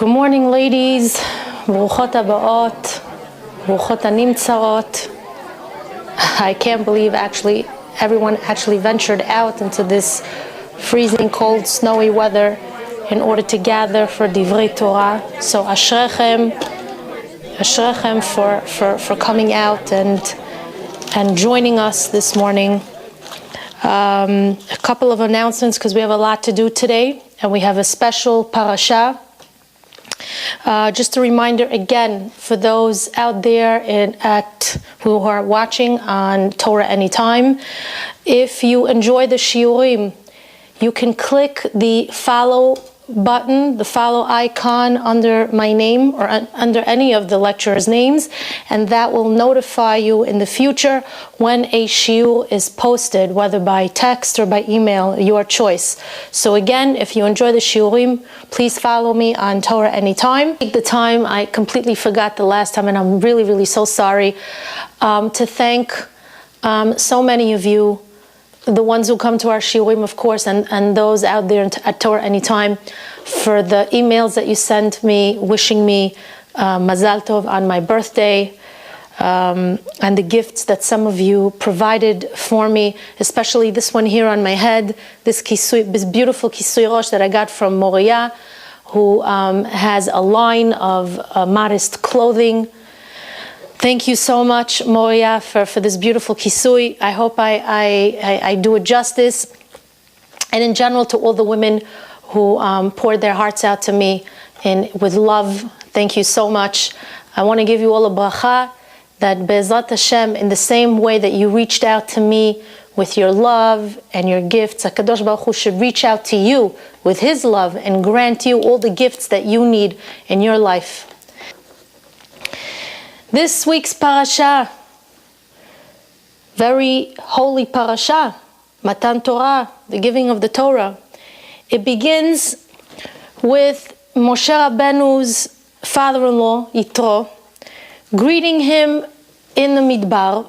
Good morning, ladies. ברוכות הבאות, ברוכות הנמצאות. I can't believe everyone ventured out into this freezing cold, snowy weather in order to gather for Divrei Torah. So Ashrechem for coming out and joining us this morning. A couple of announcements because we have a lot to do today, and we have a special parasha. Just a reminder again for those out there who are watching on Torah Anytime, if you enjoy the shiurim, you can click the follow button, the follow icon under my name or under any of the lecturers' names, and that will notify you in the future when a shiur is posted, whether by text or by email, your choice. So again, if you enjoy the shiurim, please follow me on Torah Anytime. Take the time, I completely forgot the last time, and I'm really, really so sorry, to thank so many of you, the ones who come to our shiurim, of course, and those out there at Torah Anytime, for the emails that you sent me wishing me Mazal Tov on my birthday, and the gifts that some of you provided for me, especially this one here on my head, this beautiful kisui rosh that I got from Moriah, who has a line of modest clothing. Thank you so much, Moriah, for this beautiful kisui. I hope I do it justice. And in general, to all the women who poured their hearts out to me with love, thank you so much. I want to give you all a bracha that Be'ezrat Hashem, in the same way that you reached out to me with your love and your gifts, HaKadosh Baruch Hu should reach out to you with His love and grant you all the gifts that you need in your life. This week's parasha, very holy parasha, Matan Torah, the giving of the Torah. It begins with Moshe Rabeinu's father-in-law, Yitro, greeting him in the Midbar.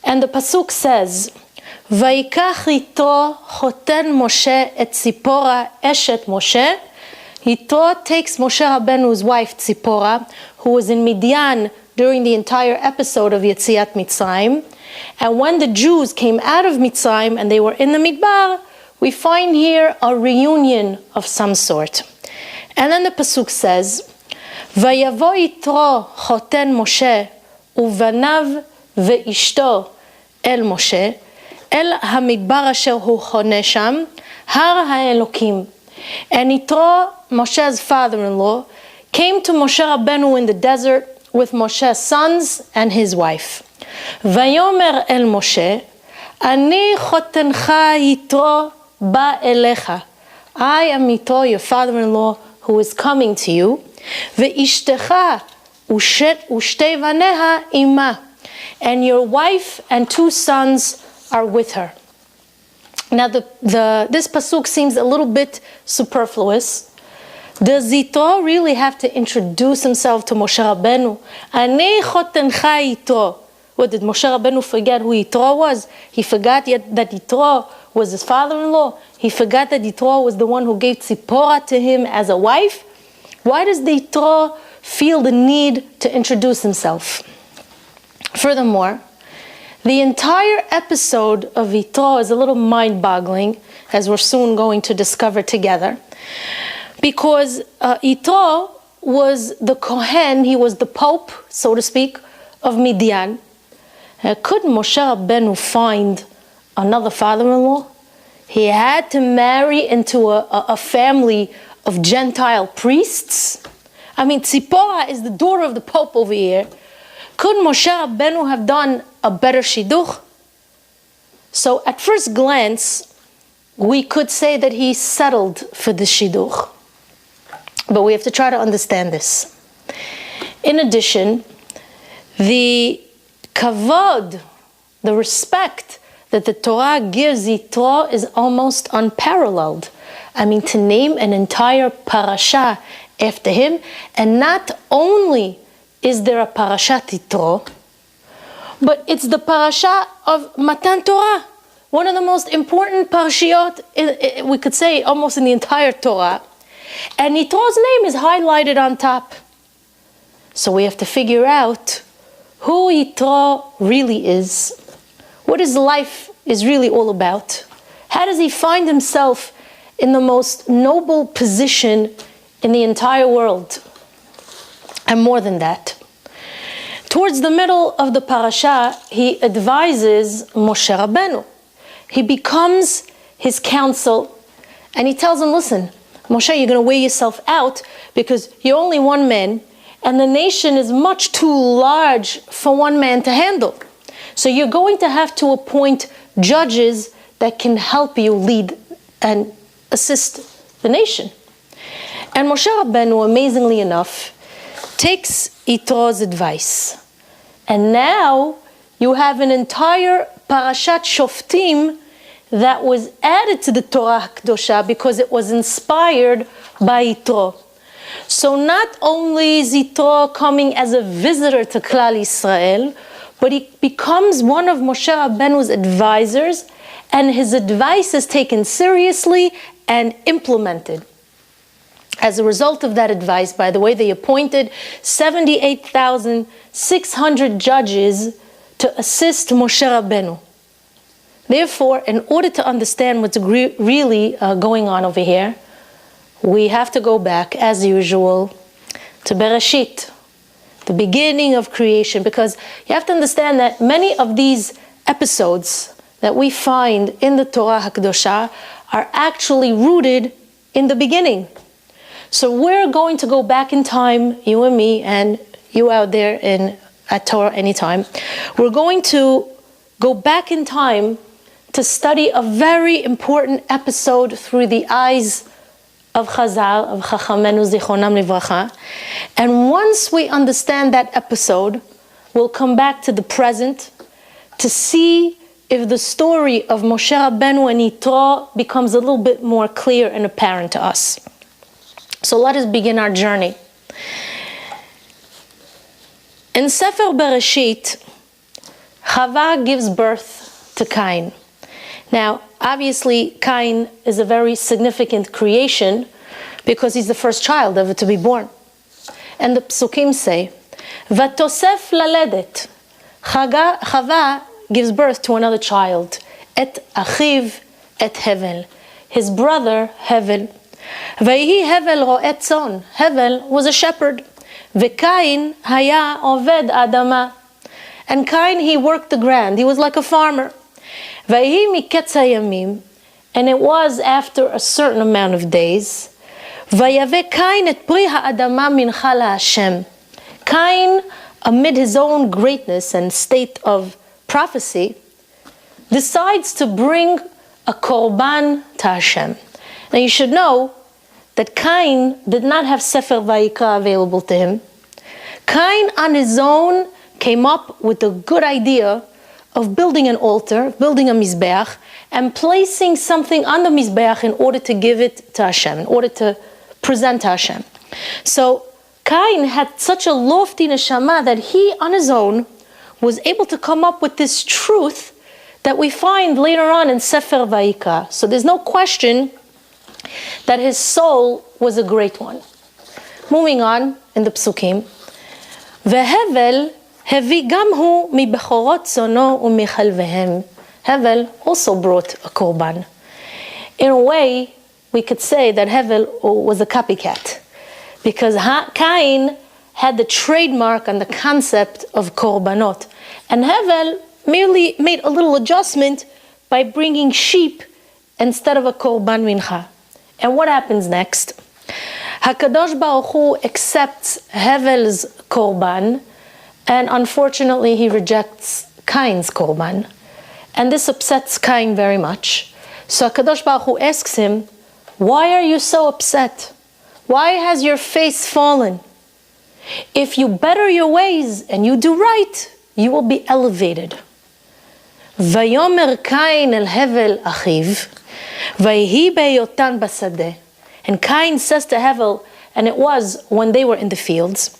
And the pasuk says, Vayikach Yitro choten Moshe et Tzipora eshet Moshe. Yitro takes Moshe Rabeinu's wife, Tzipora, who was in Midian during the entire episode of Yetziat Mitzrayim. And when the Jews came out of Mitzrayim and they were in the Midbar, we find here a reunion of some sort. And then the pasuk says, Vayavo Yitro choten Moshe uvanav veishto el Moshe el hamidbar asher hu chone sham har haElokim. And Yitro, Moshe's father-in-law, came to Moshe Rabeinu in the desert with Moshe's sons and his wife. Vayomer el Moshe, Ani chotencha Yitro ba elecha. I am Yitro, your father-in-law, who is coming to you. Ve'ishtecha ushtei vaneha ima. And your wife and two sons are with her. Now this pasuk seems a little bit superfluous. Does Yitro really have to introduce himself to Moshe Rabeinu? Ani chotencha Yitro. What, did Moshe Rabeinu forget who Yitro was? He forgot yet that Yitro was his father-in-law? He forgot that Yitro was the one who gave Tzipora to him as a wife? Why does the Yitro feel the need to introduce himself? Furthermore, the entire episode of Yitro is a little mind-boggling, as we're soon going to discover together. Because Yitro was the Kohen, he was the Pope, so to speak, of Midian. Couldn't Moshe Rabeinu find another father-in-law? He had to marry into a family of Gentile priests. I mean, Tzipora is the daughter of the Pope over here. Couldn't Moshe Rabeinu have done a better shidduch? So at first glance, we could say that he settled for the shidduch. But we have to try to understand this. In addition, the kavod, the respect that the Torah gives Yitro is almost unparalleled. I mean, to name an entire parasha after him, and not only is there a parashat Yitro, but it's the parasha of Matan Torah, one of the most important parashiot, we could say almost in the entire Torah. And Yitro's name is highlighted on top. So we have to figure out who Yitro really is, what his life is really all about. How does he find himself in the most noble position in the entire world? And more than that, towards the middle of the parasha, he advises Moshe Rabeinu. He becomes his counsel, and he tells him, listen, Moshe, you're going to weigh yourself out because you're only one man, and the nation is much too large for one man to handle. So you're going to have to appoint judges that can help you lead and assist the nation. And Moshe Rabeinu, amazingly enough, takes Yitro's advice. And now you have an entire Parashat Shoftim that was added to the Torah HaKdosha because it was inspired by Yitro. So not only is Yitro coming as a visitor to Klal Yisrael, but he becomes one of Moshe Rabbeinu's advisors, and his advice is taken seriously and implemented. As a result of that advice, by the way, they appointed 78,600 judges to assist Moshe Rabeinu. Therefore, in order to understand what's really going on over here, we have to go back, as usual, to Bereshit, the beginning of creation, because you have to understand that many of these episodes that we find in the Torah HaKdosha are actually rooted in the beginning. So we're going to go back in time, you and me, and you out there at Torah Anytime. We're going to go back in time to study a very important episode through the eyes of Chazal, of Chachamenu Zichronam Livracha. And once we understand that episode, we'll come back to the present to see if the story of Moshe Rabeinu and Yitro becomes a little bit more clear and apparent to us. So let us begin our journey. In Sefer Bereshit, Chava gives birth to Cain. Now, obviously, Cain is a very significant creation because he's the first child ever to be born. And the Psukim say, Vatosef laledet. Chava gives birth to another child, et achiv et Hevel, his brother Hevel. Vayhi Hevel ro'et tzon. Hevel was a shepherd. V'Kain haya oved adama. And Cain, he worked the ground. He was like a farmer. Vayhi miketz hayamim. And it was after a certain amount of days. Vayave Cain et pri ha'adama mincha la'Hashem. Cain, amid his own greatness and state of prophecy, decides to bring a korban to Hashem. Now you should know that Cain did not have Sefer Vayikra available to him. Cain on his own came up with the good idea of building an altar, building a Mizbeach, and placing something on the Mizbeach in order to give it to Hashem, in order to present to Hashem. So Cain had such a lofty neshama that he on his own was able to come up with this truth that we find later on in Sefer Vayikra. So there's no question that his soul was a great one. Moving on in the Psukim, Vehevel hevi gam hu mi bechorot zono umichalvehem. Hevel also brought a korban. In a way, we could say that Hevel was a copycat, because Cain had the trademark and the concept of korbanot, and Hevel merely made a little adjustment by bringing sheep instead of a korban mincha. And what happens next? HaKadosh Baruch Hu accepts Hevel's korban, and unfortunately he rejects Cain's korban. And this upsets Cain very much. So HaKadosh Baruch Hu asks him, why are you so upset? Why has your face fallen? If you better your ways and you do right, you will be elevated. Vayomer Cain el Hevel achiv, vayhi beyotan basadeh. And Cain says to Hevel, and it was when they were in the fields,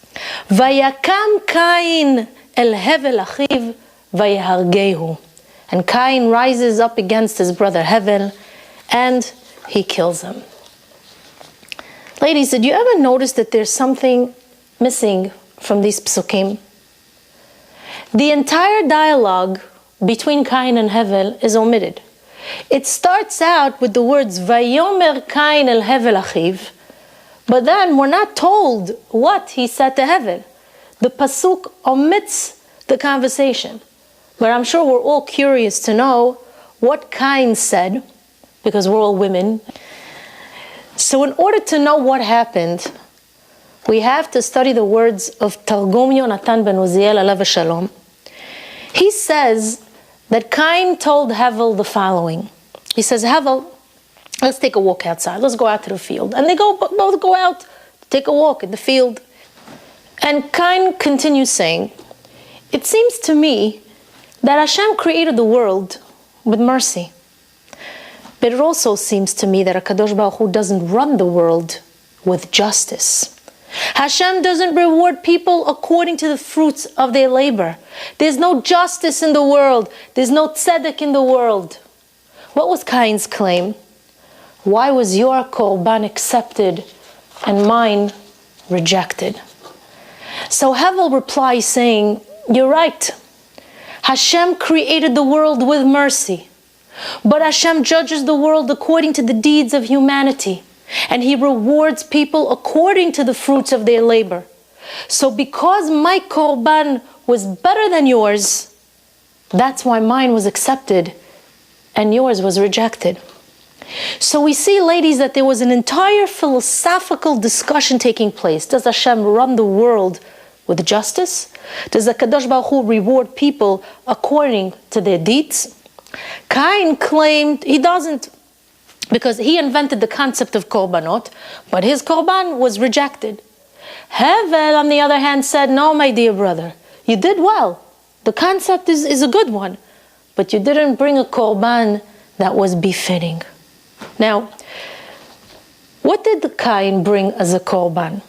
Vayakam Cain el Hevel achiv, vayahargehu. And Cain rises up against his brother Hevel, and he kills him. Ladies, did you ever notice that there's something missing from these psukim? The entire dialogue between Cain and Hevel is omitted. It starts out with the words Vayomer Cain el Hevel achiv, but then we're not told what he said to Hevel. The pasuk omits the conversation. But I'm sure we're all curious to know what Cain said, because we're all women. So in order to know what happened, we have to study the words of Targum Yonatan ben Uziel alav shalom. He says that Cain told Hevel the following. He says, Hevel, let's take a walk outside. Let's go out to the field. And they both go out to take a walk in the field. And Cain continues saying, it seems to me that Hashem created the world with mercy. But it also seems to me that HaKadosh Baruch Hu doesn't run the world with justice. Hashem doesn't reward people according to the fruits of their labor. There's no justice in the world. There's no tzedek in the world. What was Cain's claim? Why was your korban accepted and mine rejected? So Hevel replies saying, you're right. Hashem created the world with mercy. But Hashem judges the world according to the deeds of humanity. And He rewards people according to the fruits of their labor. So because my korban was better than yours, that's why mine was accepted and yours was rejected. So we see, ladies, that there was an entire philosophical discussion taking place. Does Hashem run the world with justice? Does the Kadosh Baruch Hu reward people according to their deeds? Cain claimed he doesn't, because he invented the concept of korbanot, but his korban was rejected. Hevel, on the other hand, said, no, my dear brother, you did well. The concept is a good one, but you didn't bring a korban that was befitting. Now, what did the Cain bring as a korban?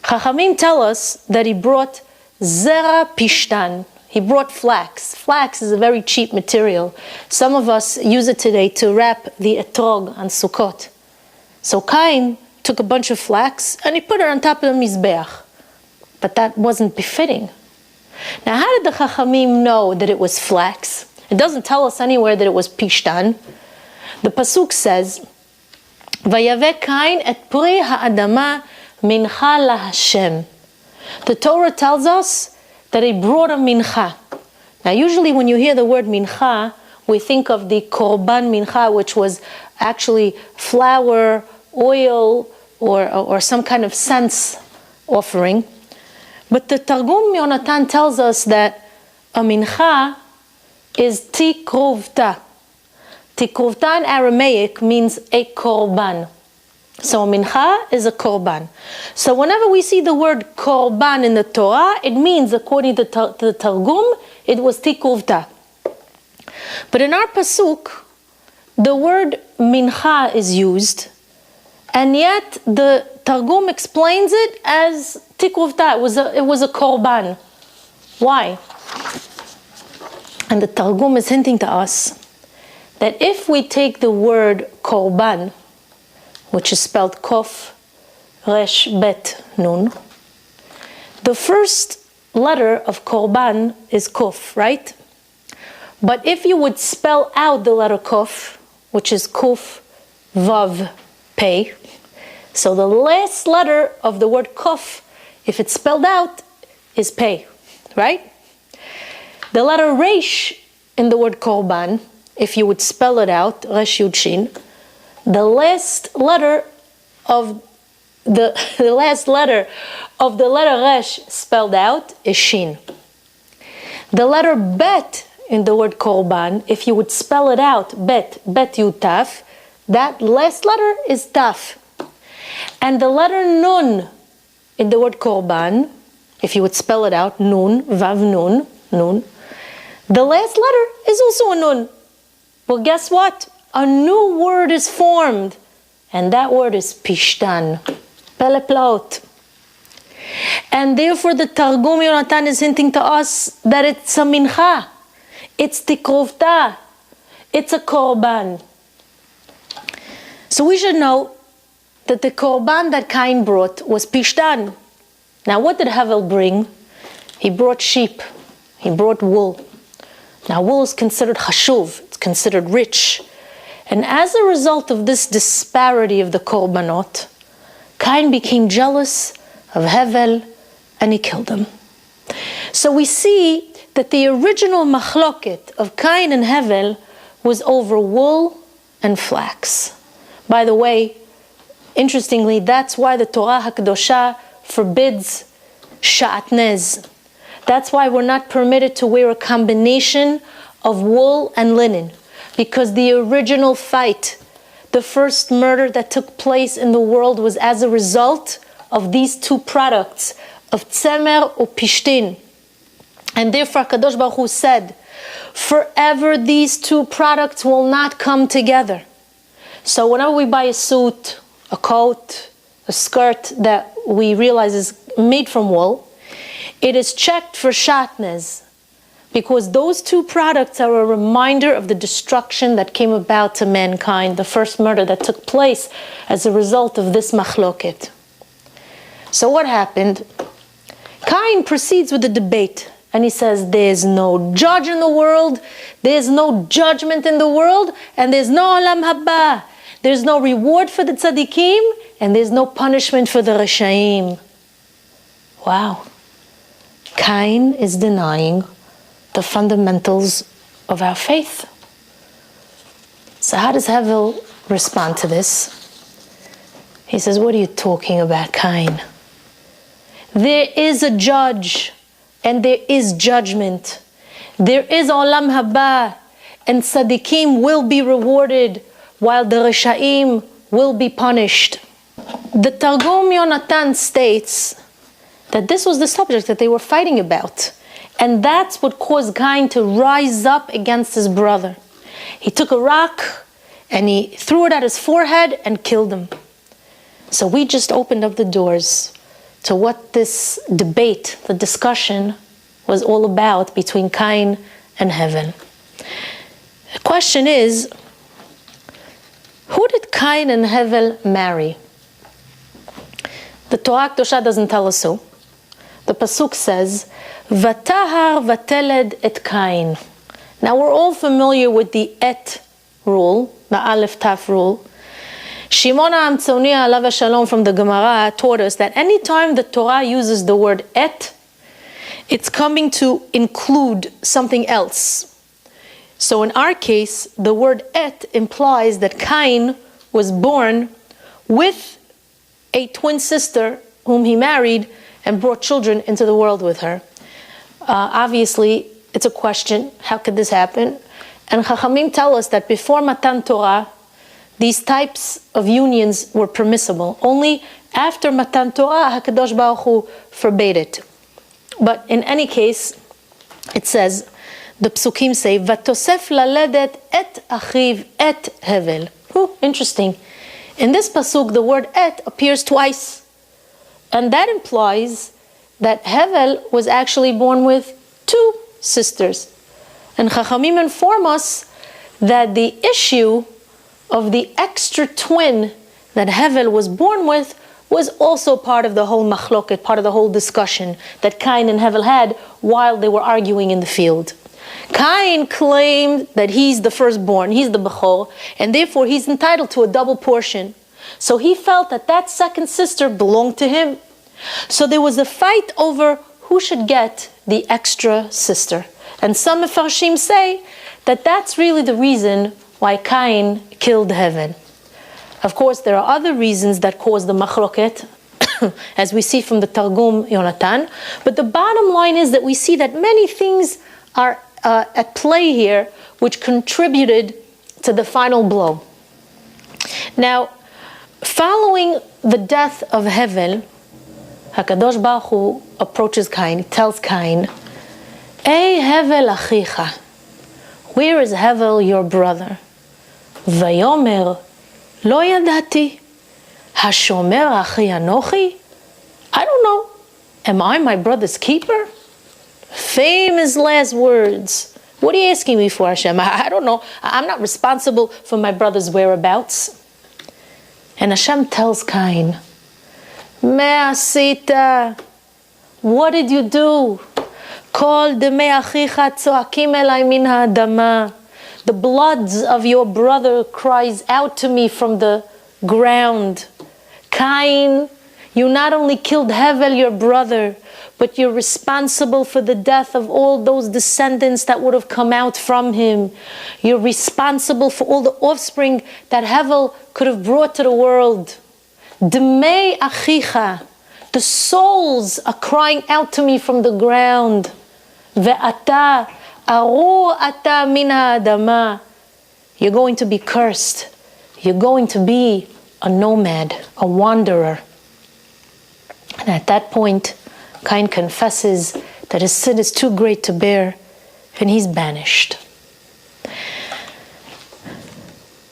Chachamim tell us that he brought zera pishtan. He brought flax. Flax is a very cheap material. Some of us use it today to wrap the etrog on Sukkot. So Cain took a bunch of flax and he put it on top of the mizbeach. But that wasn't befitting. Now, how did the Chachamim know that it was flax? It doesn't tell us anywhere that it was pishtan. The pasuk says, "Vayave Cain et pri ha'adama mincha laHashem." The Torah tells us that he brought a mincha. Now, usually when you hear the word mincha, we think of the korban mincha, which was actually flour, oil, or some kind of sense offering. But the Targum Yonatan tells us that a mincha is tikruvta. Tikruvta in Aramaic means a korban. So a mincha is a korban. So whenever we see the word korban in the Torah, it means, according to the Targum, it was tikruvta. But in our pasuk, the word mincha is used, and yet the Targum explains it as tikruvta. It was a korban. Why? And the Targum is hinting to us that if we take the word korban, which is spelled kof, resh, bet, nun, the first letter of korban is kof, right? But if you would spell out the letter kof, which is kuf, vav, pei, so the last letter of the word kof, if it's spelled out, is pei, right? The letter resh in the word korban, if you would spell it out, resh yud shin, the last letter of the letter resh spelled out is shin. The letter bet in the word korban, if you would spell it out, bet yud taf, that last letter is taf. And the letter nun in the word korban, if you would spell it out, nun, vav nun, nun, the last letter is also a nun. Well, guess what? A new word is formed, and that word is pishtan, peleplot. And therefore the Targum Yonatan is hinting to us that it's a mincha, it's tikruvta, it's a korban. So we should know that the korban that Cain brought was pishtan. Now what did Hevel bring? He brought sheep. He brought wool. Now wool is considered chashuv. It's considered rich. And as a result of this disparity of the korbanot, Cain became jealous of Hevel and he killed him. So we see that the original machloket of Cain and Hevel was over wool and flax. By the way, interestingly, that's why the Torah HaKadosha forbids sha'atnez. That's why we're not permitted to wear a combination of wool and linen, because the original fight, the first murder that took place in the world was as a result of these two products, of tzemer or pishtin. And therefore Kadosh Baruch Hu said, forever these two products will not come together. So whenever we buy a suit, a coat, a skirt that we realize is made from wool, it is checked for shatnez, because those two products are a reminder of the destruction that came about to mankind, the first murder that took place as a result of this machloket. So what happened? Cain proceeds with the debate, and he says, there's no judge in the world, there's no judgment in the world, and there's no olam haba. There's no reward for the tzaddikim, and there's no punishment for the reshaim. Wow. Cain is denying the fundamentals of our faith. So how does Hevel respond to this? He says, what are you talking about, Cain? There is a judge, and there is judgment. There is olam haba, and tzaddikim will be rewarded, while the reshaim will be punished. The Targum Yonatan states that this was the subject that they were fighting about. And that's what caused Cain to rise up against his brother. He took a rock and he threw it at his forehead and killed him. So we just opened up the doors to what this debate, the discussion, was all about between Cain and Hevel. The question is, who did Cain and Hevel marry? The Torah Kedosha doesn't tell us who. The pasuk says, "Vatahar vateled et Cain." Now we're all familiar with the et rule, the aleph taf rule. Shimon HaAmtzoni alav shalom from the Gemara taught us that anytime the Torah uses the word et, it's coming to include something else. So in our case, the word et implies that Cain was born with a twin sister whom he married and brought children into the world with her. Obviously, it's a question, how could this happen? And Chachamim tell us that before Matan Torah, these types of unions were permissible. Only after Matan Torah, HaKadosh Baruch Hu forbade it. But in any case, it says, the psukim say, "Vatosef laledet et achiv et Hevel." Interesting. In this pasuk, the word et appears twice. And that implies that Hevel was actually born with two sisters. And Chachamim inform us that the issue of the extra twin that Hevel was born with was also part of the whole machloket, part of the whole discussion that Cain and Hevel had while they were arguing in the field. Cain claimed that he's the firstborn, he's the Bechor, and therefore he's entitled to a double portion. So he felt that that second sister belonged to him. So there was a fight over who should get the extra sister. And some Mefarshim say that that's really the reason why Cain killed Hevel. Of course, there are other reasons that cause the machloket, as we see from the Targum Yonatan. But the bottom line is that we see that many things are at play here, which contributed to the final blow. Now, following the death of Hevel, HaKadosh Baruch Hu approaches Cain. He tells Cain, "Ey Hevel achicha, where is Hevel your brother?" Vayomer, lo yadati, hashomer achi anochi. I don't know. Am I my brother's keeper? Famous last words. What are you asking me for, Hashem? I don't know. I'm not responsible for my brother's whereabouts. And Hashem tells Cain, Me'asita, what did you do? Kol demei achicha tzoakim elai min ha'adama. The blood of your brother cries out to me from the ground. Cain, you not only killed Hevel, your brother, but you're responsible for the death of all those descendants that would have come out from him. You're responsible for all the offspring that Hevel could have brought to the world. Demei achicha, the souls are crying out to me from the ground. Ve'ata, aru ata min ha'adama. You're going to be cursed. You're going to be a nomad, a wanderer. And at that point, Cain confesses that his sin is too great to bear, and he's banished.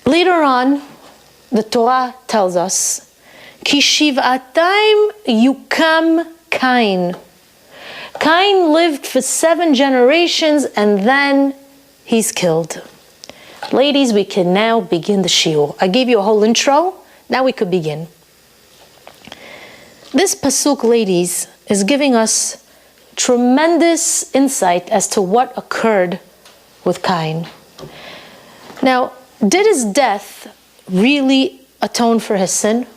Later on, the Torah tells us, Ki shiv'atayim yukam Cain. Cain lived for 7 generations, and then he's killed. Ladies, we can now begin the shiur. I gave you a whole intro. Now we could begin. This pasuk, ladies, is giving us tremendous insight as to what occurred with Cain. Now, did his death really atone for his sin?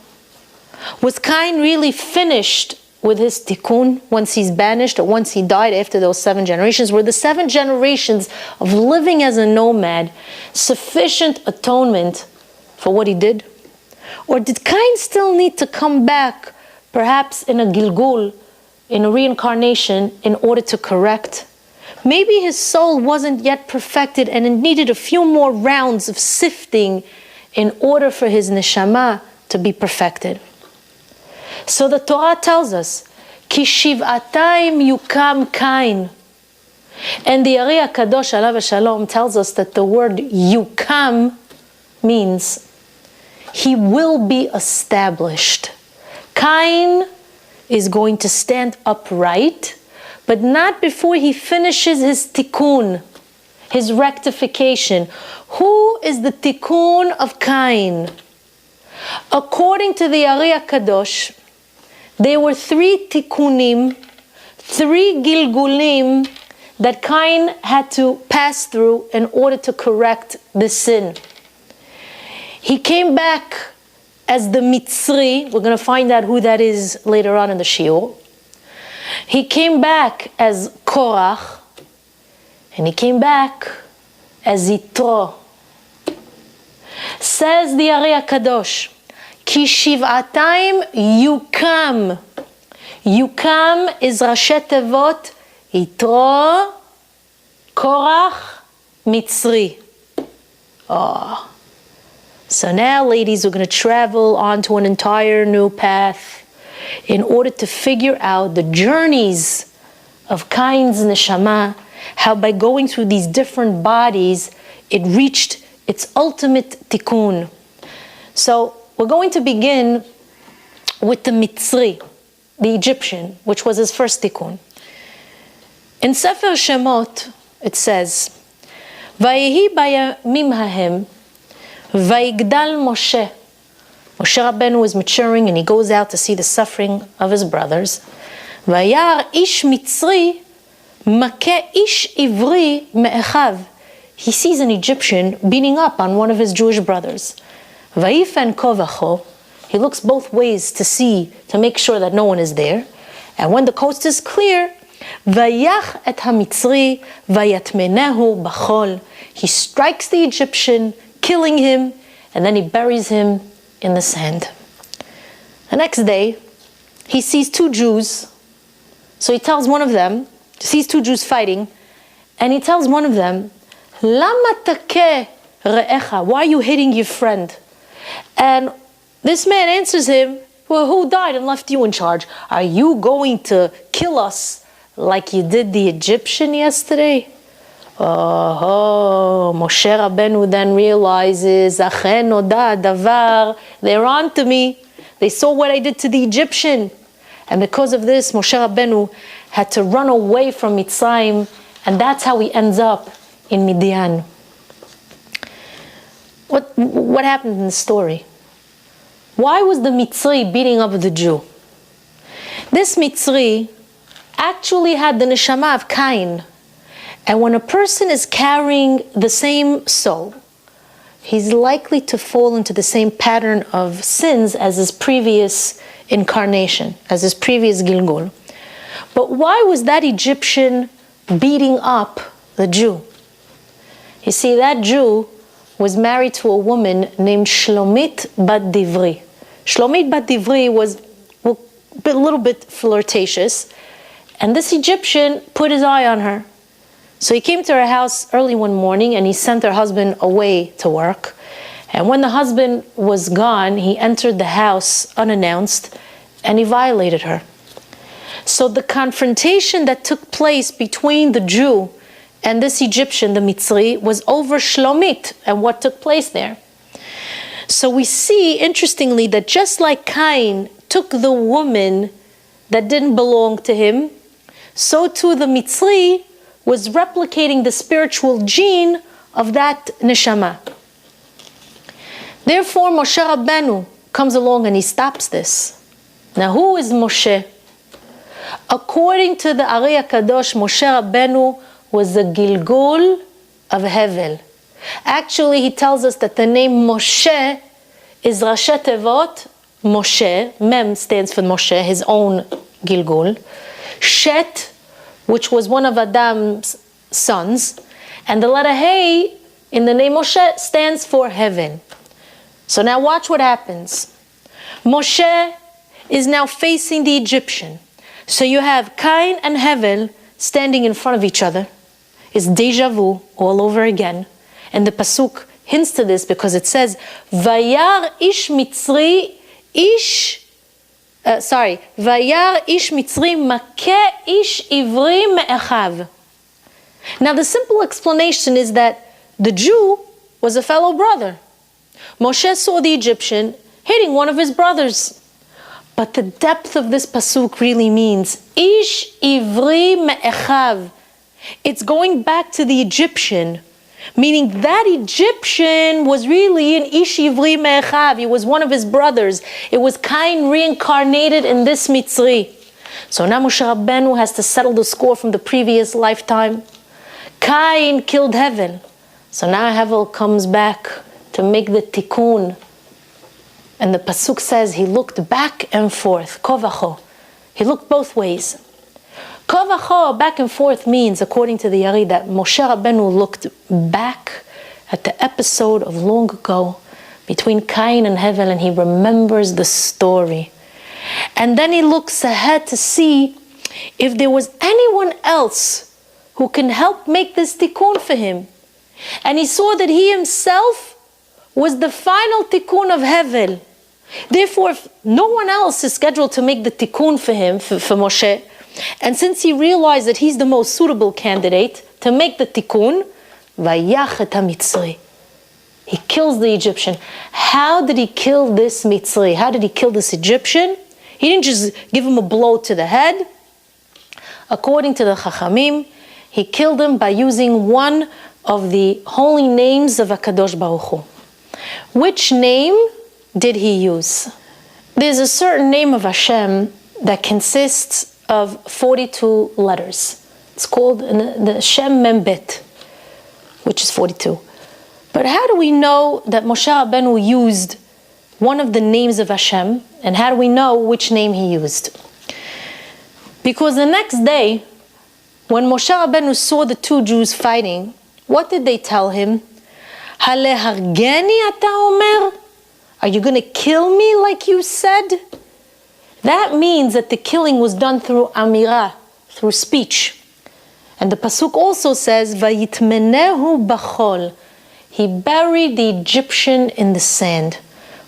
Was Cain really finished with his tikkun once he's banished, or once he died after those 7 generations? Were the 7 generations of living as a nomad sufficient atonement for what he did? Or did Cain still need to come back, perhaps in a gilgul, in a reincarnation, in order to correct? Maybe his soul wasn't yet perfected and it needed a few more rounds of sifting in order for his neshama to be perfected. So the Torah tells us, Ki shiv'atayim yukam Cain. And the Ari HaKadosh alav shalom tells us that the word yukam means he will be established. Cain is going to stand upright, but not before he finishes his tikkun, his rectification. Who is the tikkun of Cain? According to the Ari HaKadosh, there were 3 tikkunim, 3 gilgulim that Cain had to pass through in order to correct the sin. He came back as the Mitzri. We're going to find out who that is later on in the shiur. He came back as Korach, and he came back as Yitro. Says the Ari HaKadosh, Ki shiv'atayim yukam. Yukam is Rashi Tevot, Yitro, Korach, Mitzri. Oh. So now, ladies, we're going to travel onto an entire new path in order to figure out the journeys of Cain's neshama, how by going through these different bodies, it reached its ultimate tikkun. So we're going to begin with the Mitzri, the Egyptian, which was his first tikkun. In Sefer Shemot, it says, Vayehi bayamim hahem, Vayigdal Moshe. Moshe Rabeinu is maturing and he goes out to see the suffering of his brothers. Vayar ish Mitzri makeh ish ivri me'echav. He sees an Egyptian beating up on one of his Jewish brothers. Vayifen kovacho. He looks both ways to see, to make sure that no one is there. And when the coast is clear, Vayach et ha-Mitzri vayatmenehu bachol. He strikes the Egyptian, killing him, and then he buries him in the sand. The next day, he sees 2 Jews. So he tells one of them, sees 2 Jews fighting, and he tells one of them, Lama takeh re'echa? Why are you hitting your friend? And this man answers him, well, who died and left you in charge? Are you going to kill us like you did the Egyptian yesterday? Oh, Moshe Rabeinu then realizes, Achen oda davar, they're on to me. They saw what I did to the Egyptian. And because of this, Moshe Rabeinu had to run away from Mitzrayim, and that's how he ends up in Midian. What happened in the story? Why was the Mitzri beating up the Jew? This Mitzri actually had the neshama of Cain. And when a person is carrying the same soul, he's likely to fall into the same pattern of sins as his previous incarnation, as his previous Gilgul. But why was that Egyptian beating up the Jew? You see, that Jew was married to a woman named Shlomit bat Divri. Shlomit bat Divri was a little bit flirtatious, and this Egyptian put his eye on her. So he came to her house early one morning and he sent her husband away to work. And when the husband was gone, he entered the house unannounced and he violated her. So the confrontation that took place between the Jew and this Egyptian, the Mitzri, was over Shlomit and what took place there. So we see, interestingly, that just like Cain took the woman that didn't belong to him, so too the Mitzri was replicating the spiritual gene of that neshama. Therefore, Moshe Rabeinu comes along and he stops this. Now, who is Moshe? According to the Ari HaKadosh, Moshe Rabeinu was a Gilgul of Hevel. Actually, he tells us that the name Moshe is Rashi Tevot, Moshe. Mem stands for Moshe, his own Gilgul. Shet, which was one of Adam's sons. And the letter Hey in the name Moshe stands for heaven. So now watch what happens. Moshe is now facing the Egyptian. So you have Cain and Hevel standing in front of each other. It's deja vu all over again. And the Pasuk hints to this because it says, Vayar ish Mitzri Vayar ish Mitzri makeh ish ivri me'echav. Now the simple explanation is that the Jew was a fellow brother. Moshe saw the Egyptian hitting one of his brothers. But the depth of this pasuk really means ish ivri me'echav. It's going back to the Egyptian, meaning that Egyptian was really an ish ivri me'echav. He was one of his brothers. It was Cain reincarnated in this Mitzri. So now Moshe Rabeinu has to settle the score from the previous lifetime. Cain killed Hevel. So now Hevel comes back to make the tikkun. And the pasuk says he looked back and forth. Kovacho. He looked both ways. Kovacho, back and forth, means, according to the Yari, that Moshe Rabeinu looked back at the episode of long ago between Cain and Hevel, and he remembers the story. And then he looks ahead to see if there was anyone else who can help make this tikkun for him. And he saw that he himself was the final tikkun of Hevel. Therefore, if no one else is scheduled to make the tikkun for him, for Moshe, and since he realized that he's the most suitable candidate to make the tikkun, vayachet ha-Mitzri. He kills the Egyptian. How did he kill this Mitzri? How did he kill this Egyptian? He didn't just give him a blow to the head. According to the Chachamim, he killed him by using one of the holy names of HaKadosh Baruch Hu. Which name did he use? There's a certain name of Hashem that consists of 42 letters. It's called the Shem Membet, which is 42. But how do we know that Moshe Rabeinu used one of the names of Hashem, and how do we know which name he used? Because the next day, when Moshe Rabeinu saw the two Jews fighting, what did they tell him? Halehargeni ata omer? Are you going to kill me like you said? That means that the killing was done through amira, through speech. And the pasuk also says, Vayitmenehu bachol. He buried the Egyptian in the sand.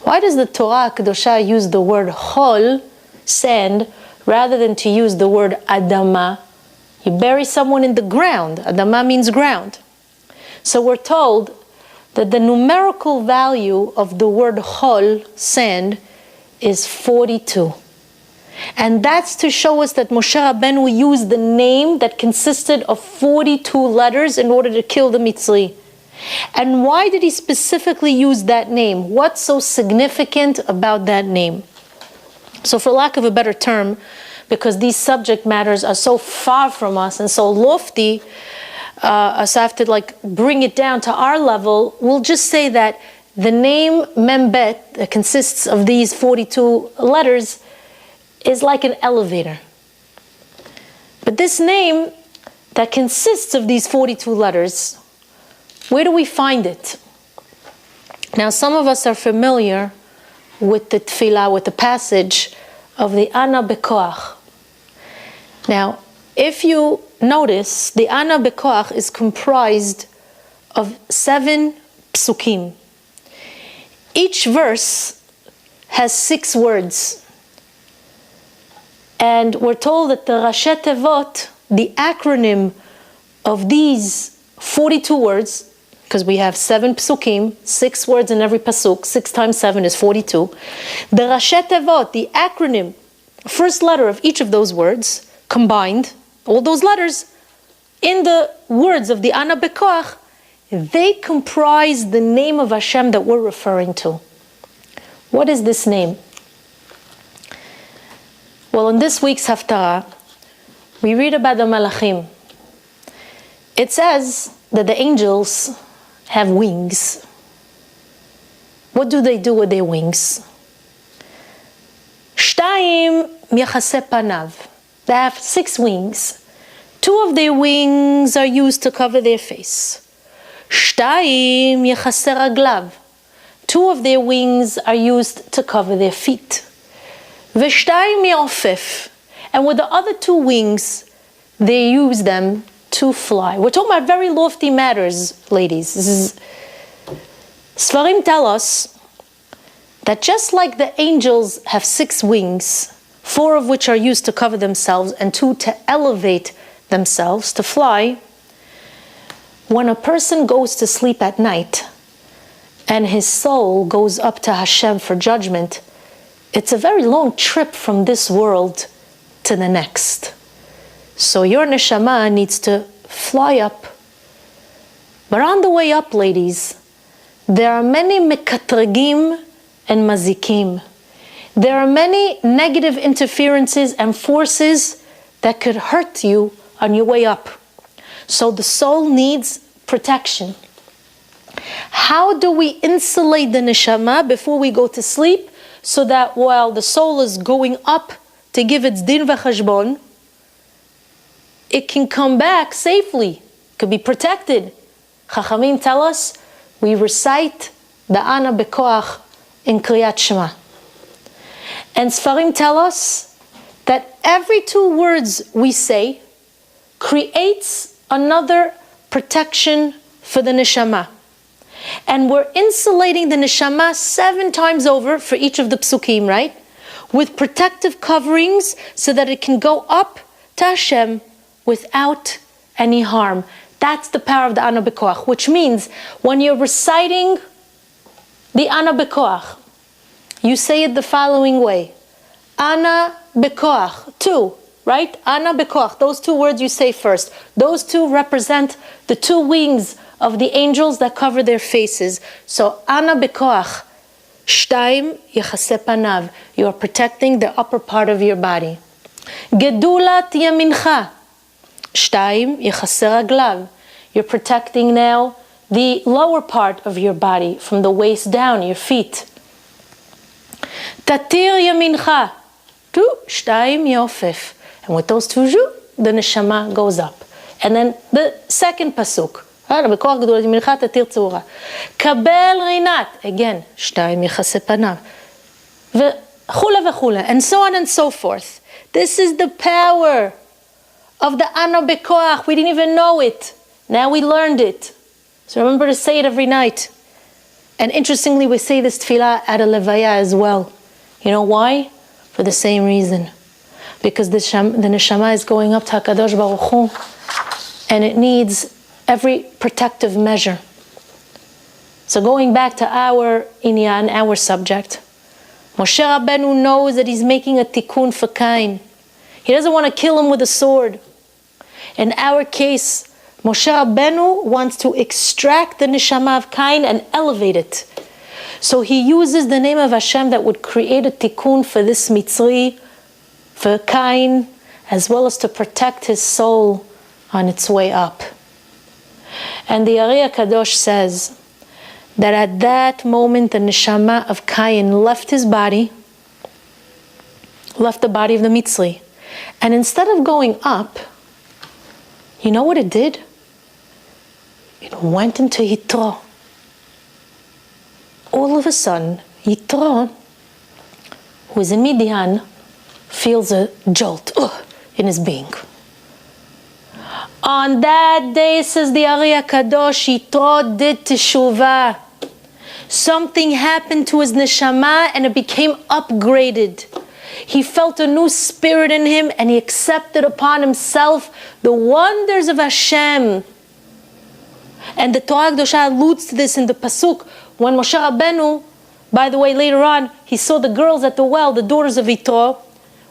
Why does the Torah Kedosha use the word chol, sand, rather than to use the word adama? You bury someone in the ground. Adama means ground. So we're told that the numerical value of the word chol, sand, is 42. And that's to show us that Moshe Rabeinu used the name that consisted of 42 letters in order to kill the Mitzri. And why did he specifically use that name? What's so significant about that name? So for lack of a better term, because these subject matters are so far from us and so lofty, so I have to bring it down to our level, we'll just say that the name Membet, that consists of these 42 letters, is like an elevator. But this name that consists of these 42 letters, where do we find it? Now, some of us are familiar with the tefillah, with the passage of the Ana Bekoach. Now, if you notice, the Ana Bekoach is comprised of 7 psukim. Each verse has 6 words. And we're told that the Rashi Tevot, the acronym of these 42 words, because we have 7 psukim, 6 words in every pasuk, 6 times 7 is 42. The Rashi Tevot, the acronym, first letter of each of those words, combined, all those letters, in the words of the Ana Bekoach, they comprise the name of Hashem that we're referring to. What is this name? Well, in this week's Haftarah, we read about the Malachim. It says that the angels have wings. What do they do with their wings? Shtayim yachaseh panav. They have 6 wings. 2 of their wings are used to cover their face. Shtayim yachaseh raglav. 2 of their wings are used to cover their feet. V'shtayim ya'ofef. And with the other 2 wings, they use them to fly. We're talking about very lofty matters, ladies. Sfarim tell us that just like the angels have 6 wings, 4 of which are used to cover themselves and 2 to elevate themselves, to fly, when a person goes to sleep at night and his soul goes up to Hashem for judgment, it's a very long trip from this world to the next. So your neshama needs to fly up. But on the way up, ladies, there are many mekatragim and mazikim. There are many negative interferences and forces that could hurt you on your way up. So the soul needs protection. How do we insulate the neshama before we go to sleep so that while the soul is going up to give its din v'chashbon, it can come back safely, could be protected? Chachamim tell us we recite the Ana Bekoach in Kriyat Shema. And Sfarim tell us that every 2 words we say creates another protection for the neshama. And we're insulating the neshama 7 times over for each of the psukim, right? With protective coverings so that it can go up to Hashem without any harm. That's the power of the Ana Bekoach, which means when you're reciting the Ana Bekoach, you say it the following way. Ana Bekoach, 2, right? Ana Bekoach, those 2 words you say first. Those 2 represent the 2 wings of the angels that cover their faces. So Ana Bekoach, Shtayim yachaseh panav. You are protecting the upper part of your body. Gedulat yamincha. Shtayim yachaseh raglav. You're protecting now the lower part of your body from the waist down, your feet. Tatir yamincha. 2, Shtayim yofef. And with those 2, the neshama goes up. And then the second pasuk. Kabel rinat. Again, Shtayim yachaseh panav. V'chula v'chula. And so on and so forth. This is the power of the Ana Bekoach. We didn't even know it. Now we learned it. So remember to say it every night. And interestingly, we say this tefillah at a levaya as well. You know why? For the same reason. Because the neshama is going up to HaKadosh Baruch Hu, and it needs every protective measure. So going back to our inyan, our subject, Moshe Rabeinu knows that he's making a tikkun for Cain. He doesn't want to kill him with a sword. In our case, Moshe Rabeinu wants to extract the neshama of Cain and elevate it. So he uses the name of Hashem that would create a tikkun for this Mitzri, for Cain, as well as to protect his soul on its way up. And the Ari Kadosh says that at that moment the neshama of Cain left his body, left the body of the Mitzri. And instead of going up, you know what it did? It went into Yitro. All of a sudden, Yitro, who is in Midian, feels a jolt in his being. On that day, says the Ari Kadosh, Yitro did teshuvah. Something happened to his neshama and it became upgraded. He felt a new spirit in him and he accepted upon himself the wonders of Hashem. And the Torah Kedosha alludes to this in the Pasuk when Moshe Rabeinu, by the way, later on, he saw the girls at the well, the daughters of Yitro.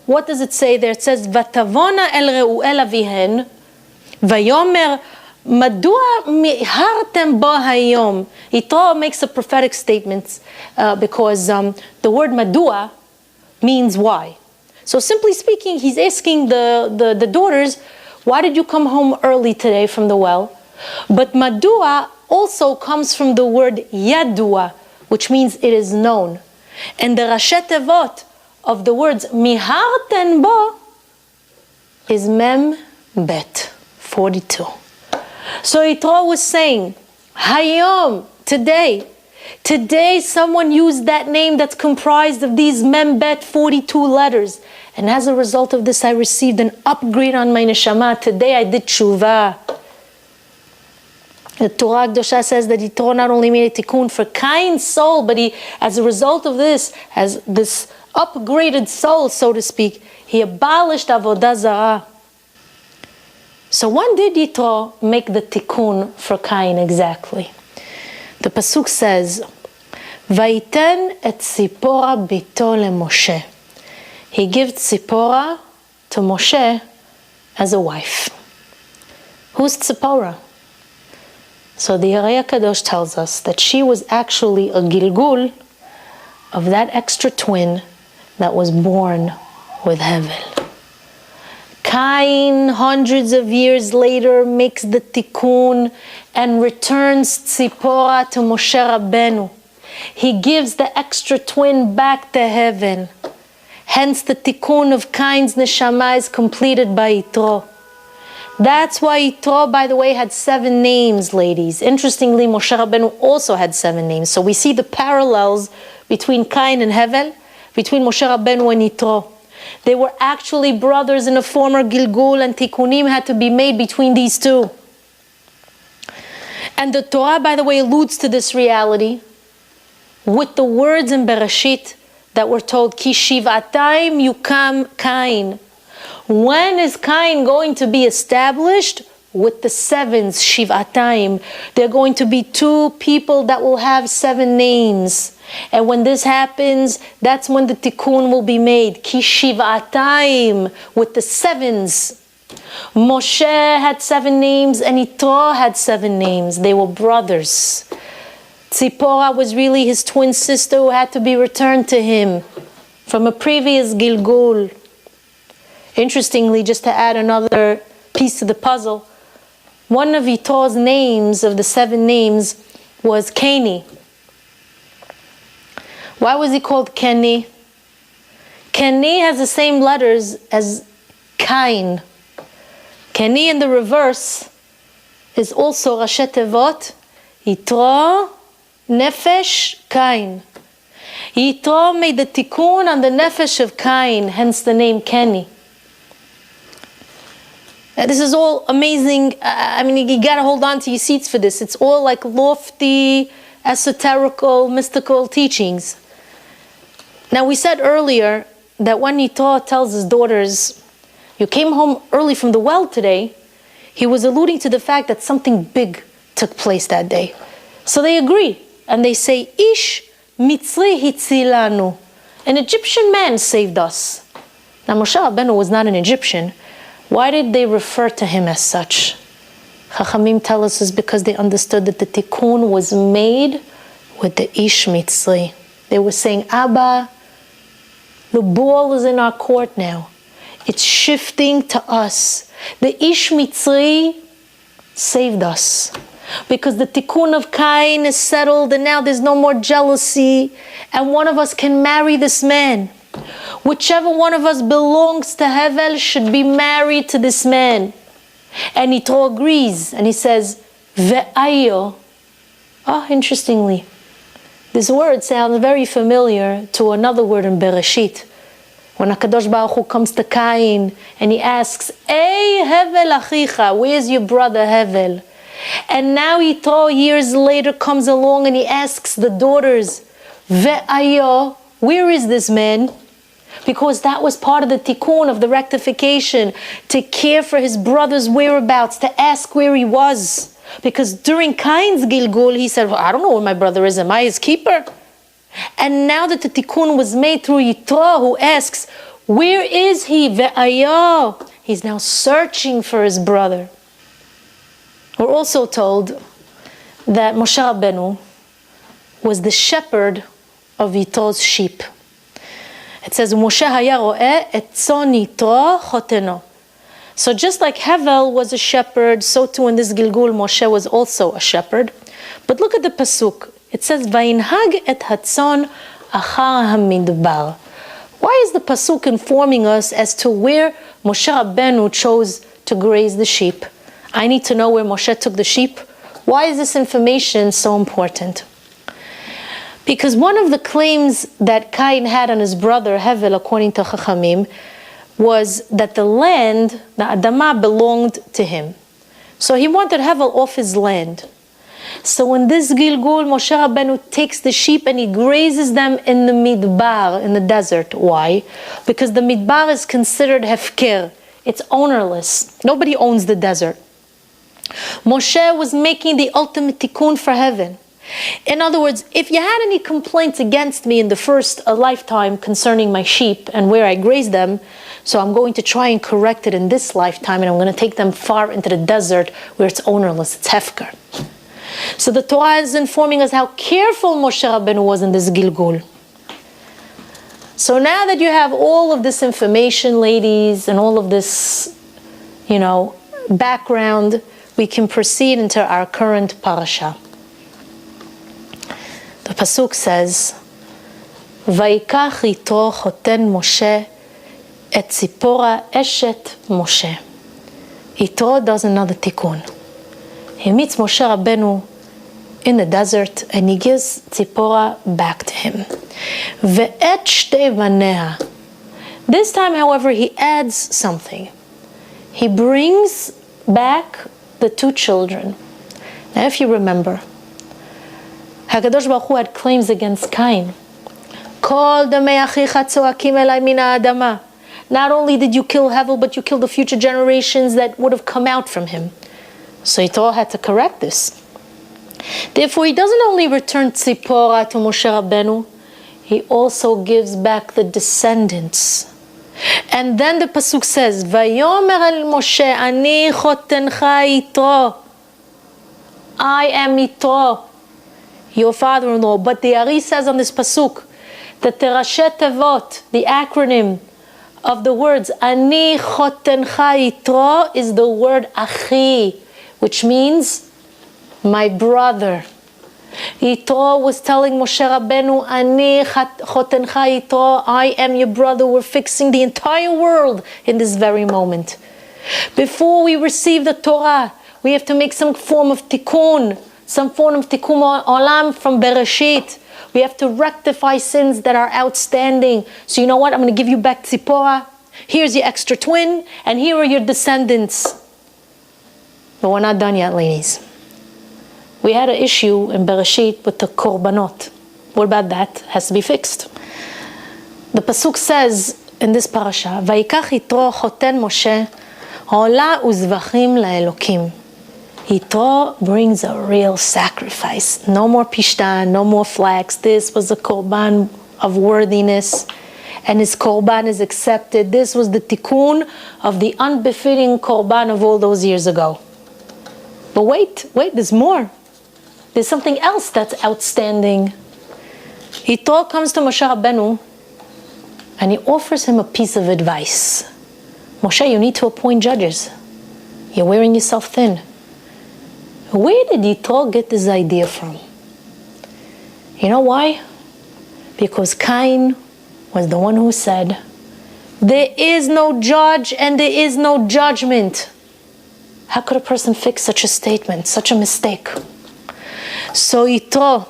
What does it say there? It says, "Vatavona el Reuel avihen, vayomer madua mihartem bo hayom." Yitro makes a prophetic statement because the word madua means why. So simply speaking, he's asking the daughters, why did you come home early today from the well? But madua also comes from the word yadua, which means it is known. And the Rashet Tevot of the words miharten bo is mem bet 42. So Yitro was saying, hayom, today someone used that name that's comprised of these mem bet 42 letters. And as a result of this, I received an upgrade on my neshama. Today I did tshuva. The Torah Kedosha says that Yitro not only made a tikkun for Cain's soul, but he, as a result of this, as this upgraded soul, so to speak, he abolished avodah zarah. So when did Yitro make the tikkun for Cain exactly? The pasuk says, "Vayiten et Tzipora bito leMoshe." He gives Tzipora to Moshe as a wife. Who's Tzipora? So the Ari Kadosh tells us that she was actually a gilgul of that extra twin that was born with Hevel. Cain, hundreds of years later, makes the tikkun and returns Tzipora to Moshe Rabeinu. He gives the extra twin back to heaven. Hence the tikkun of Cain's neshama is completed by Yitro. That's why Yitro, by the way, had 7 names, ladies. Interestingly, Moshe Rabeinu also had 7 names. So we see the parallels between Cain and Hevel, between Moshe Rabeinu and Yitro. They were actually brothers in a former Gilgul, and tikkunim had to be made between these two. And the Torah, by the way, alludes to this reality with the words in Bereshit that were told, Ki shivatayim yukam Cain. When is Cain going to be established? With the 7s, shivatayim. They're going to be 2 people that will have 7 names. And when this happens, that's when the tikkun will be made. Ki shivatayim, with the 7s. Moshe had 7 names and Yitro had 7 names. They were brothers. Tzipora was really his twin sister who had to be returned to him from a previous Gilgul. Interestingly, just to add another piece to the puzzle, one of Yitro's names, of the 7 names, was Keni. Why was he called Keni? Keni has the same letters as Cain. Keni in the reverse is also Rashet Tevot, Yitro, Nefesh, Cain. Yitro made the tikkun on the Nefesh of Cain, hence the name Keni. This is all amazing. I mean, you gotta hold on to your seats for this. It's all like lofty, esoterical, mystical teachings. Now, we said earlier that when Yitro tells his daughters, you came home early from the well today, he was alluding to the fact that something big took place that day. So they agree, and they say, Ish Mitzri hitzilanu. An Egyptian man saved us. Now, Moshe Rabeinu was not an Egyptian. Why did they refer to him as such? Chachamim tell us is because they understood that the tikkun was made with the ish mitzri. They were saying, Abba, the ball is in our court now. It's shifting to us. The ish mitzri saved us. Because the tikkun of Cain is settled and now there's no more jealousy and one of us can marry this man. Whichever one of us belongs to Hevel should be married to this man. And Yitro agrees and he says, Ve'ayo. Interestingly, this word sounds very familiar to another word in Bereshit. When HaKadosh Baruch Hu comes to Cain and he asks, Ey Hevel achicha, where's your brother Hevel? And now Yitro years later comes along and he asks the daughters, Ve'ayo, where is this man? Because that was part of the tikkun, of the rectification, to care for his brother's whereabouts, to ask where he was. Because during Cain's Gilgul, he said, I don't know where my brother is, am I his keeper? And now that the tikkun was made through Yitro, who asks, where is he? Ve'ayo. He's now searching for his brother. We're also told that Moshe Rabeinu was the shepherd of Yitro's sheep. It says, Moshe haya ro'eh et tzon Yitro choteno. So just like Hevel was a shepherd, so too in this Gilgul, Moshe was also a shepherd. But look at the pasuk. It says, Vayinhag et hatzon achar hamidbar. Why is the pasuk informing us as to where Moshe Rabeinu chose to graze the sheep? I need to know where Moshe took the sheep. Why is this information so important? Because one of the claims that Cain had on his brother Hevel, according to Chachamim, was that the land, the Adamah, belonged to him. So he wanted Hevel off his land. So in this Gilgul, Moshe Rabeinu takes the sheep and he grazes them in the Midbar, in the desert. Why? Because the Midbar is considered hefker. It's ownerless. Nobody owns the desert. Moshe was making the ultimate tikkun for heaven. In other words, if you had any complaints against me in the first lifetime concerning my sheep and where I grazed them, so I'm going to try and correct it in this lifetime, and I'm going to take them far into the desert where it's ownerless, it's hefker. So the Torah is informing us how careful Moshe Rabeinu was in this Gilgul. So now that you have all of this information, ladies, and all of this, background, we can proceed into our current parasha. The pasuk says, Vayikach Yitro choten Moshe et Tzipora eshet Moshe. Yitro does another tikkun. He meets Moshe Rabeinu in the desert and he gives Tzipora back to him. Ve'et shtei banea. This time, however, he adds something. He brings back the two children. Now, if you remember, HaKadosh Baruch Hu had claims against Cain. Kol damei achicha tzoakim elai min ha'adama. Not only did you kill Hevel, but you killed the future generations that would have come out from him. So Yitro had to correct this. Therefore, he doesn't only return Tzipora to Moshe Rabeinu, he also gives back the descendants. And then the pasuk says, Vayomer el Moshe, ani chotencha Yitro. I am Yitro, your father-in-law. But the Ari says on this pasuk that the Rashet Tevot, the acronym of the words Ani chotencha Yitro, is the word Achi, which means my brother. Yitro was telling Moshe Rabeinu, Ani chotencha Yitro, I am your brother. We're fixing the entire world in this very moment. Before we receive the Torah, we have to make some form of tikkun, some form of tikkun olam from Bereshit. We have to rectify sins that are outstanding. So you know what? I'm going to give you back Tzipora. Here's your extra twin, and here are your descendants. But we're not done yet, ladies. We had an issue in Bereshit with the korbanot. What about that? It has to be fixed. The pasuk says in this parasha, Vayikach Yitro choten Moshe, Ola uzvachim laElokim. Yitro brings a real sacrifice. No more pishtan, no more flax. This was a korban of worthiness, and his korban is accepted. This was the tikkun of the unbefitting korban of all those years ago. But wait, there's more. There's something else that's outstanding. Yitro comes to Moshe Rabeinu and he offers him a piece of advice. Moshe, you need to appoint judges. You're wearing yourself thin. Where did Yitro get this idea from? You know why? Because Cain was the one who said, there is no judge and there is no judgment. How could a person fix such a statement, such a mistake? So Yitro,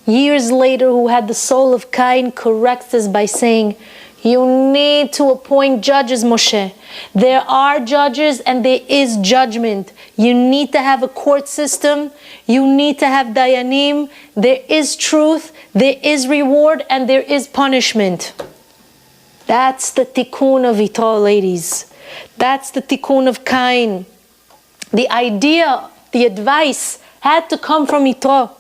years later, who had the soul of Cain, corrects this by saying, you need to appoint judges, Moshe. There are judges and there is judgment. You need to have a court system. You need to have dayanim. There is truth, there is reward, and there is punishment. That's the tikkun of Yitro, ladies. That's the tikkun of Cain. The idea, the advice had to come from Yitro.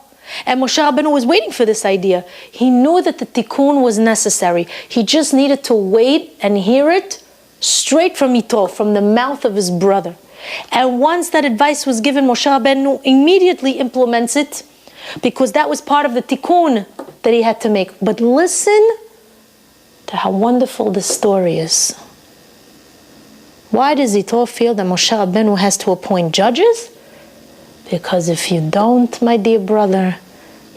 And Moshe Rabeinu was waiting for this idea. He knew that the tikkun was necessary. He just needed to wait and hear it straight from Yitro, from the mouth of his brother. And once that advice was given, Moshe Rabeinu immediately implements it, because that was part of the tikkun that he had to make. But listen to how wonderful this story is. Why does Yitro feel that Moshe Rabeinu has to appoint judges? Because if you don't, my dear brother,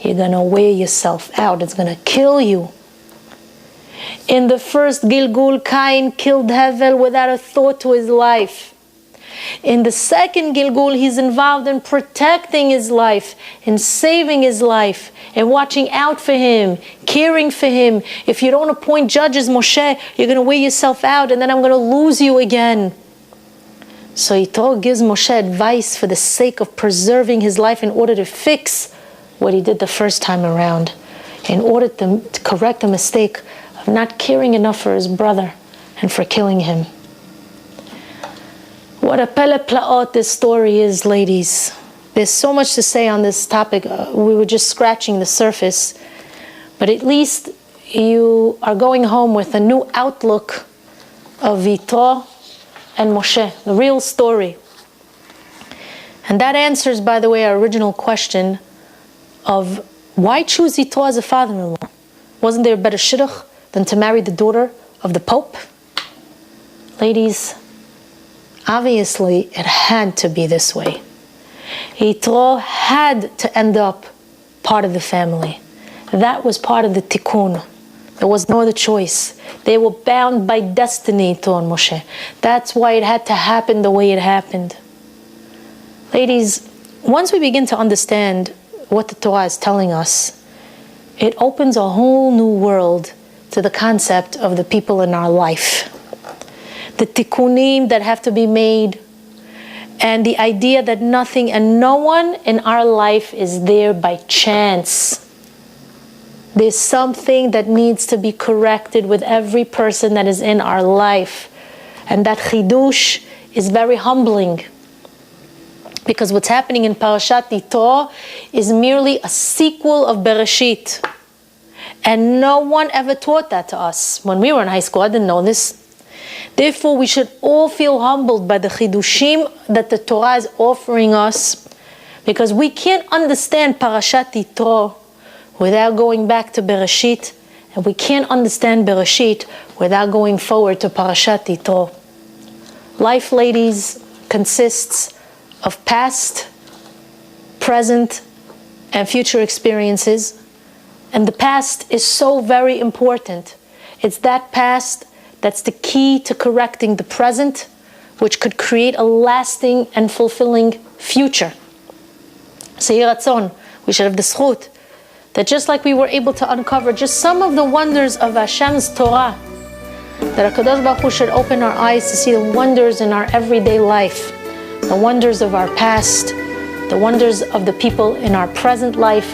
you're going to wear yourself out. It's going to kill you. In the first Gilgul, Cain killed Hevel without a thought to his life. In the second Gilgul, he's involved in protecting his life, in saving his life, and watching out for him, caring for him. If you don't appoint judges, Moshe, you're going to wear yourself out, and then I'm going to lose you again. So Yitro gives Moshe advice for the sake of preserving his life, in order to fix what he did the first time around, in order to correct the mistake of not caring enough for his brother and for killing him. What a pele plaot this story is, ladies. There's so much to say on this topic. We were just scratching the surface. But at least you are going home with a new outlook of Yitro and Moshe, the real story. And that answers, by the way, our original question of why choose Yitro as a father-in-law? Wasn't there a better shidduch than to marry the daughter of the Pope? Ladies, obviously it had to be this way. Yitro had to end up part of the family. That was part of the tikkun. There was no other choice. They were bound by destiny, Yitro and Moshe. That's why it had to happen the way it happened. Ladies, once we begin to understand what the Torah is telling us, it opens a whole new world to the concept of the people in our life. The tikkunim that have to be made, and the idea that nothing and no one in our life is there by chance. There's something that needs to be corrected with every person that is in our life. And that chidush is very humbling. Because what's happening in Parashat Yitro is merely a sequel of Bereshit. And no one ever taught that to us. When we were in high school, I didn't know this. Therefore, we should all feel humbled by the chidushim that the Torah is offering us. Because we can't understand Parashat Yitro without going back to Bereshit, and we can't understand Bereshit without going forward to Parashat Yitro. Life, ladies, consists of past, present, and future experiences, and the past is so very important. It's that past that's the key to correcting the present, which could create a lasting and fulfilling future. Seir Ratzon, we should have the zchut that just like we were able to uncover just some of the wonders of Hashem's Torah, that HaKadosh Baruch Hu should open our eyes to see the wonders in our everyday life, the wonders of our past, the wonders of the people in our present life,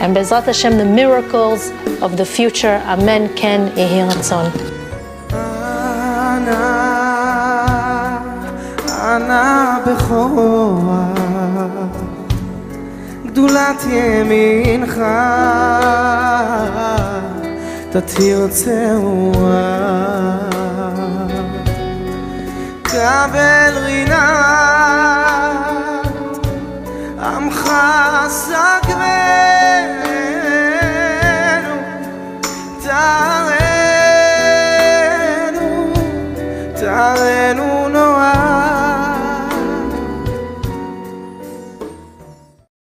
and Bezrat Hashem, the miracles of the future. Amen. Ken Yehi Ratzon. Ana bechor גדולת ימינך תתיר צעורה קבל